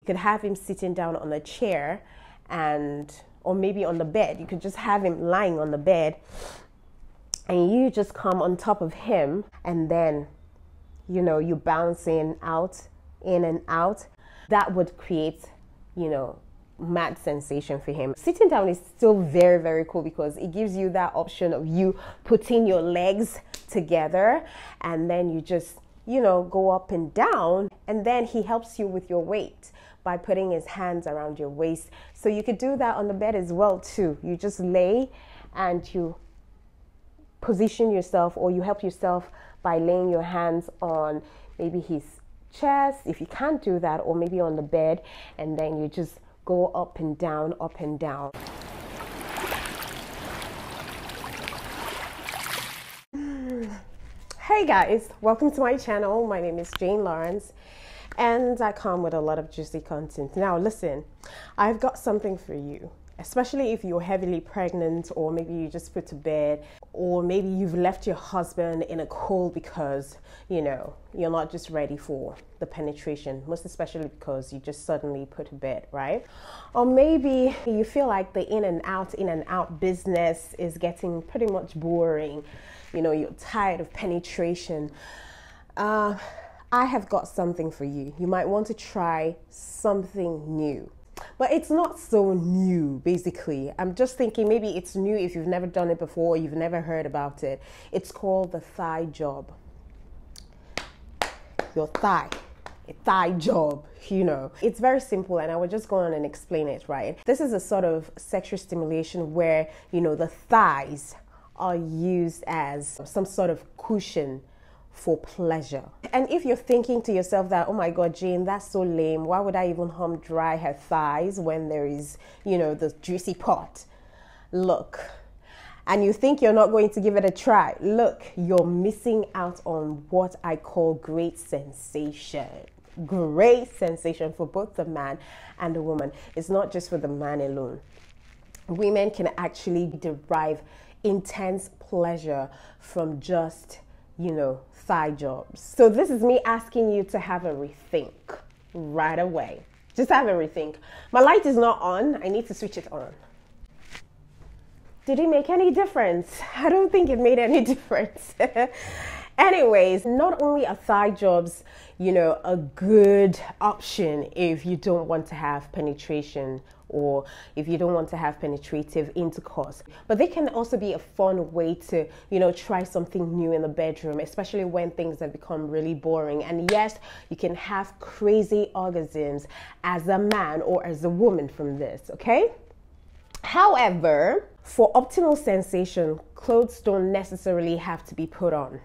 could have him sitting down on a chair or maybe on the bed. You could just have him lying on the bed and you just come on top of him, and then, you bounce in and out. That would create, mad sensation for him. Sitting down is still very, very cool because it gives you that option of you putting your legs together, and then you just, go up and down, and then he helps you with your weight by putting his hands around your waist. So you could do that on the bed as well too. You just lay and you position yourself, or you help yourself by laying your hands on maybe his chest if you can't do that, or maybe on the bed, and then you just go up and down, up and down. Hey guys, welcome to my channel. My name is Jane Lawrence, and I come with a lot of juicy content. Now listen, I've got something for you, especially if you're heavily pregnant, or maybe you just put to bed, or maybe you've left your husband in a cold because, you're not just ready for the penetration, most especially because you just suddenly put to bed, right? Or maybe you feel like the in and out business is getting pretty much boring. You're tired of penetration. I have got something for you. You might want to try something new. But it's not so new, basically. I'm just thinking maybe it's new if you've never done it before, you've never heard about it. It's called the thigh job. Your thigh. A thigh job, It's very simple, and I will just go on and explain it, right? This is a sort of sexual stimulation where, the thighs are used as some sort of cushion for pleasure. And if you're thinking to yourself that, oh my God, Jane, that's so lame. Why would I even hum dry her thighs when there is, the juicy part? Look, and you think you're not going to give it a try. Look, you're missing out on what I call great sensation. Great sensation for both the man and the woman. It's not just for the man alone. Women can actually derive intense pleasure from just, thigh jobs. So this is me asking you to have a rethink right away. Just have a rethink. My light is not on. I need to switch it on. Did it make any difference? I don't think it made any difference. Anyways, not only are thigh jobs, a good option if you don't want to have penetration, or if you don't want to have penetrative intercourse, but they can also be a fun way to, try something new in the bedroom, especially when things have become really boring. And yes, you can have crazy orgasms as a man or as a woman from this, okay? However, for optimal sensation, clothes don't necessarily have to be put on.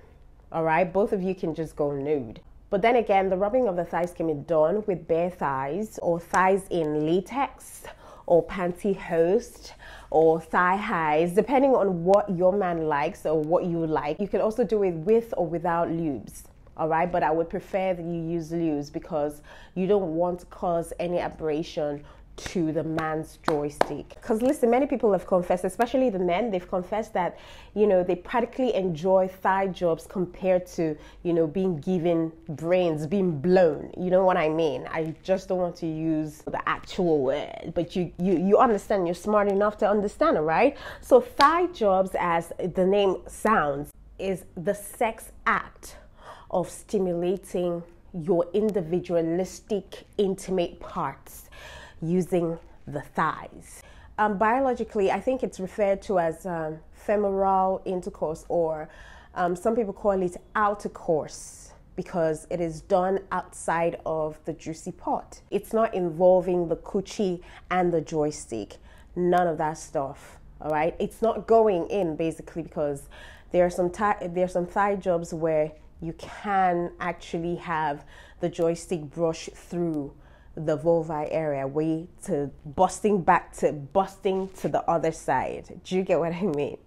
All right, both of you can just go nude. But then again, the rubbing of the thighs can be done with bare thighs, or thighs in latex, or pantyhose, or thigh highs, depending on what your man likes or what you like. You can also do it with or without lubes. All right, but I would prefer that you use lubes because you don't want to cause any aberration to the man's joystick. Because listen, many people have confessed, especially the men, they've confessed that, they practically enjoy thigh jobs compared to, being given brains, being blown. You know what I mean? I just don't want to use the actual word, but you understand, you're smart enough to understand, all right? So thigh jobs, as the name sounds, is the sex act of stimulating your individualistic, intimate parts using the thighs. Biologically, I think it's referred to as femoral intercourse, or some people call it outer course, because it is done outside of the juicy part. It's not involving the coochie and the joystick. None of that stuff. All right, it's not going in, basically, because there are some thigh jobs where you can actually have the joystick brush through the vulva area, way to busting to the other side. Do you get what I mean?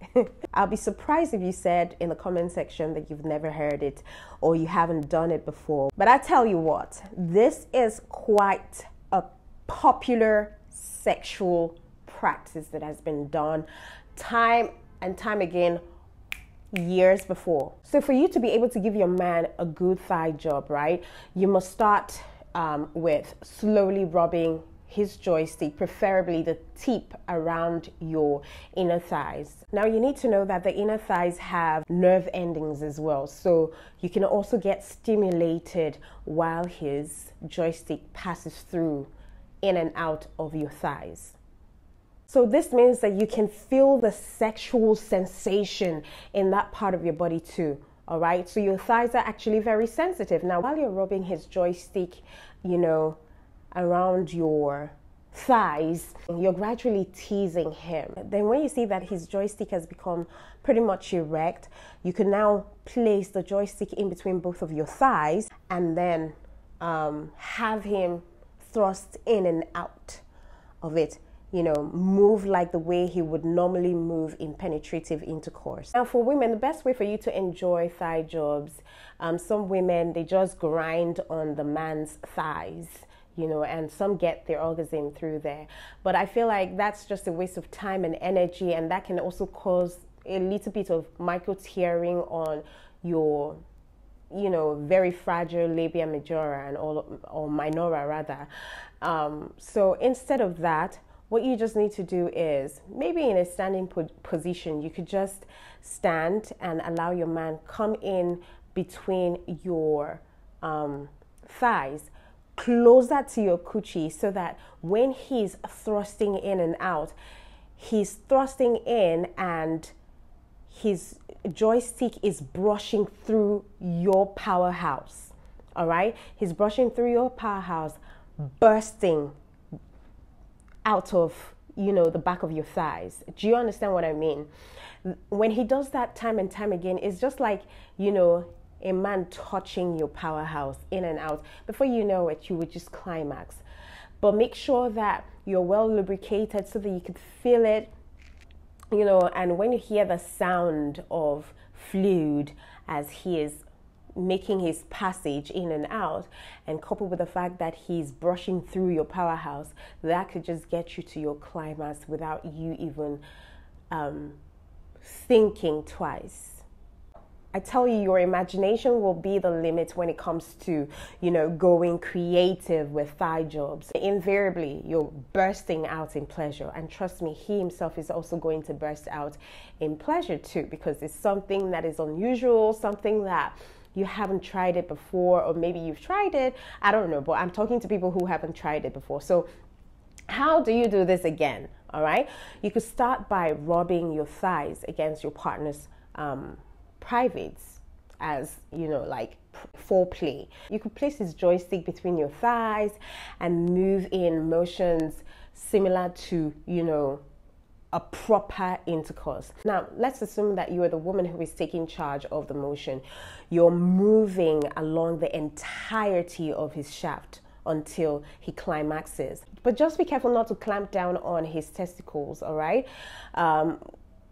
I'll be surprised if you said in the comment section that you've never heard it or you haven't done it before. But I tell you what, this is quite a popular sexual practice that has been done time and time again, years before. So for you to be able to give your man a good thigh job, right, you must start with slowly rubbing his joystick, preferably the tip around your inner thighs. Now you need to know that the inner thighs have nerve endings as well, so you can also get stimulated while his joystick passes through in and out of your thighs. So this means that you can feel the sexual sensation in that part of your body too. All right, so your thighs are actually very sensitive. Now while you're rubbing his joystick, around your thighs, you're gradually teasing him. Then when you see that his joystick has become pretty much erect, you can now place the joystick in between both of your thighs and then have him thrust in and out of it. Move like the way he would normally move in penetrative intercourse. Now for women, the best way for you to enjoy thigh jobs, some women, they just grind on the man's thighs, and some get their orgasm through there. But I feel like that's just a waste of time and energy, and that can also cause a little bit of micro tearing on your very fragile labia majora and or minora rather. So instead of that, what you just need to do is, maybe in a standing position, you could just stand and allow your man come in between your thighs, closer to your coochie, so that when he's thrusting in and out, he's thrusting in and his joystick is brushing through your powerhouse. All right, he's brushing through your powerhouse, bursting out of the back of your thighs. Do you understand what I mean? When he does that time and time again, it's just like a man touching your powerhouse in and out. Before you know it, you would just climax. But make sure that you're well lubricated so that you could feel it, and when you hear the sound of fluid as he is making his passage in and out, and coupled with the fact that he's brushing through your powerhouse, that could just get you to your climax without you even thinking twice. I tell you, your imagination will be the limit when it comes to, going creative with thigh jobs. Invariably, you're bursting out in pleasure. And trust me, he himself is also going to burst out in pleasure too, because it's something that is unusual, something that you haven't tried it before, or maybe you've tried it. I don't know, but I'm talking to people who haven't tried it before. So how do you do this again? All right. You could start by rubbing your thighs against your partner's privates, as like foreplay. You could place his joystick between your thighs and move in motions similar to a proper intercourse. Now let's assume that you are the woman who is taking charge of the motion. You're moving along the entirety of his shaft until he climaxes, but just be careful not to clamp down on his testicles. All right,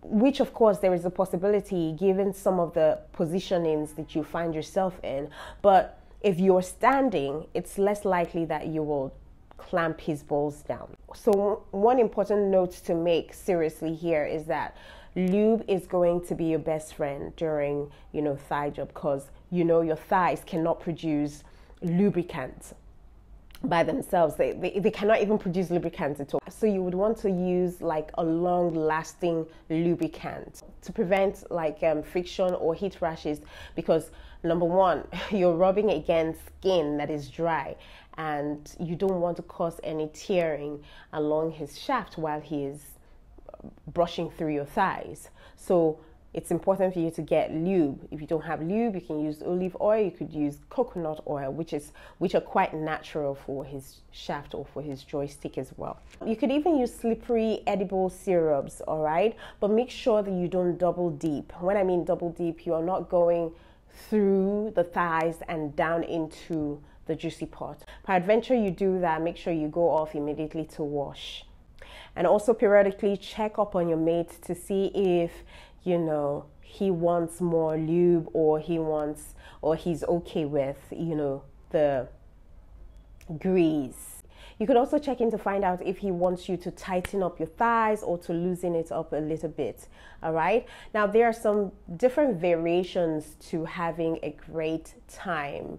which of course there is a possibility given some of the positionings that you find yourself in. But if you're standing, it's less likely that you will clamp his balls down. So one important note to make seriously here is that lube is going to be your best friend during thigh job, because your thighs cannot produce lubricant by themselves. They cannot even produce lubricants at all. So you would want to use like a long lasting lubricant to prevent like friction or heat rashes, because number one, you're rubbing against skin that is dry, and you don't want to cause any tearing along his shaft while he is brushing through your thighs. So it's important for you to get lube. If you don't have lube, you can use olive oil, you could use coconut oil, which are quite natural for his shaft or for his joystick as well. You could even use slippery edible syrups, all right? But make sure that you don't double deep. When I mean double deep, you are not going through the thighs and down into the juicy part. Peradventure you do that, make sure you go off immediately to wash. And also periodically check up on your mate to see if he wants more lube, or he's okay with the grease. You could also check in to find out if he wants you to tighten up your thighs or to loosen it up a little bit. All right, now there are some different variations to having a great time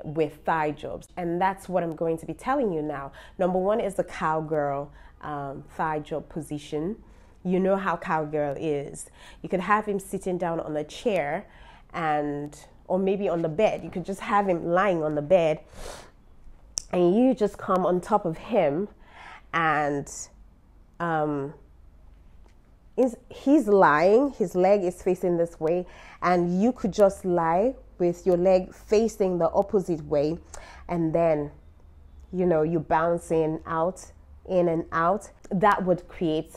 with thigh jobs, and that's what I'm going to be telling you now. Number one is the cowgirl thigh job position. You know how cowgirl is. You could have him sitting down on a chair, or maybe on the bed. You could just have him lying on the bed, and you just come on top of him, and he's lying, his leg is facing this way, and you could just lie with your leg facing the opposite way, and then you bouncing out, in and out. That would create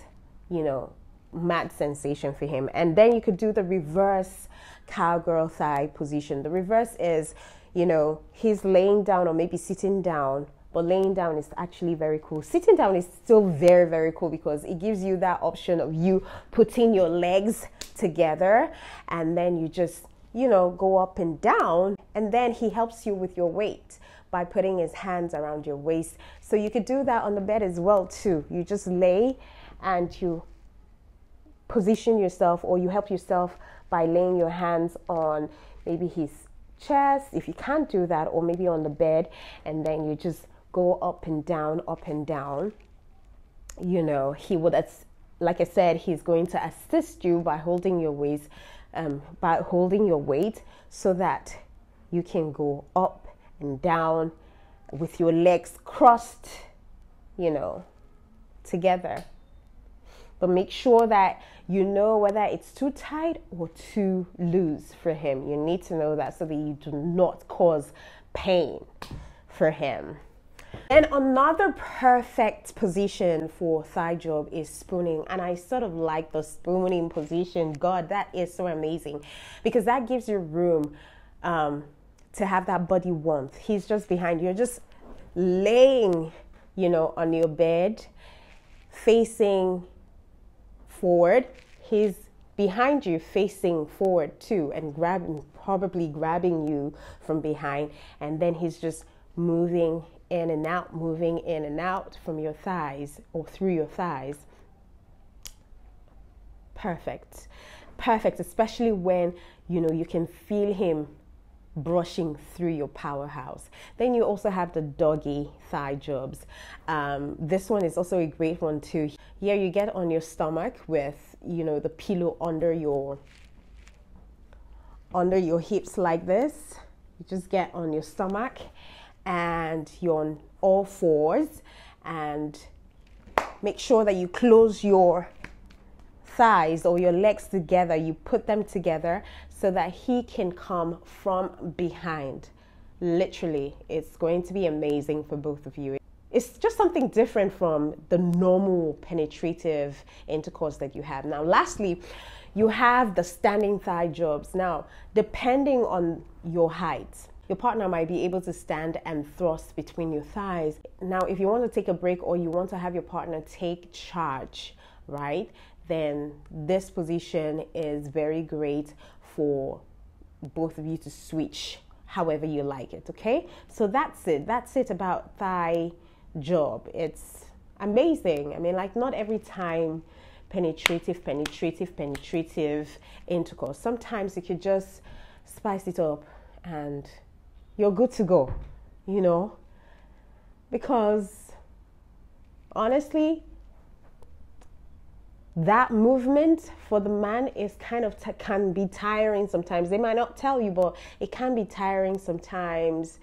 mad sensation for him. And then you could do the reverse cowgirl thigh position. The reverse is he's laying down or maybe sitting down, but laying down is actually very cool. Sitting down is still very, very cool because it gives you that option of you putting your legs together, and then you just go up and down, and then he helps you with your weight by putting his hands around your waist. So you could do that on the bed as well too. You just lay and you position yourself, or you help yourself by laying your hands on maybe his chest if you can't do that, or maybe on the bed, and then you just go up and down, up and down. He would, like I said, he's going to assist you by holding your waist, by holding your weight, so that you can go up and down with your legs crossed, together. But make sure that you know whether it's too tight or too loose for him. You need to know that so that you do not cause pain for him. And another perfect position for thigh job is spooning. And I sort of like the spooning position. God, that is so amazing, because that gives you room to have that body warmth. He's just behind you. You're just laying, on your bed, facing forward. He's behind you, facing forward too, and probably grabbing you from behind. And then he's just moving in and out, moving in and out from your thighs or through your thighs. Perfect. Perfect, especially when, you can feel him brushing through your powerhouse. Then you also have the doggy thigh jobs. This one is also a great one too. Here you get on your stomach with, the pillow under your hips like this. You just get on your stomach and you're on all fours, and make sure that you close your thighs or your legs together. You put them together so that he can come from behind. Literally, it's going to be amazing for both of you. It's just something different from the normal penetrative intercourse that you have. Now, lastly, you have the standing thigh jobs. Now, depending on your height, your partner might be able to stand and thrust between your thighs. Now, if you want to take a break or you want to have your partner take charge, right, then this position is very great for both of you to switch however you like it, okay? So that's it about thigh job. It's amazing. I mean, like, not every time penetrative intercourse. Sometimes you could just spice it up and you're good to go, because honestly, that movement for the man is kind of can be tiring sometimes. They might not tell you, but it can be tiring sometimes.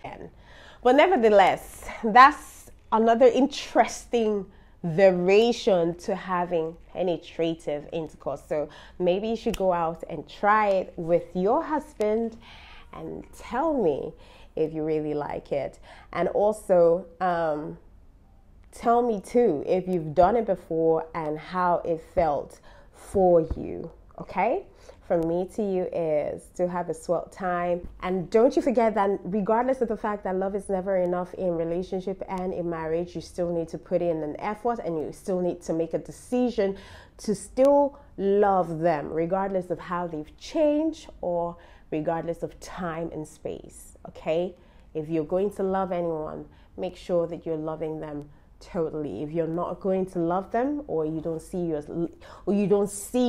But nevertheless, that's another interesting variation to having penetrative intercourse. So maybe you should go out and try it with your husband and tell me if you really like it. And also, tell me too if you've done it before and how it felt for you, okay? From me to you is to have a swell time. And don't you forget that regardless of the fact that love is never enough in relationship and in marriage, you still need to put in an effort, and you still need to make a decision to still love them, regardless of how they've changed or regardless of time and space, okay? If you're going to love anyone, make sure that you're loving them totally. If you're not going to love them, or you don't see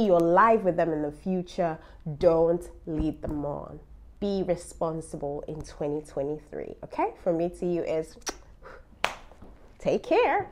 your life with them in the future, don't lead them on. be responsible in 2023. Okay, from me to you is take care.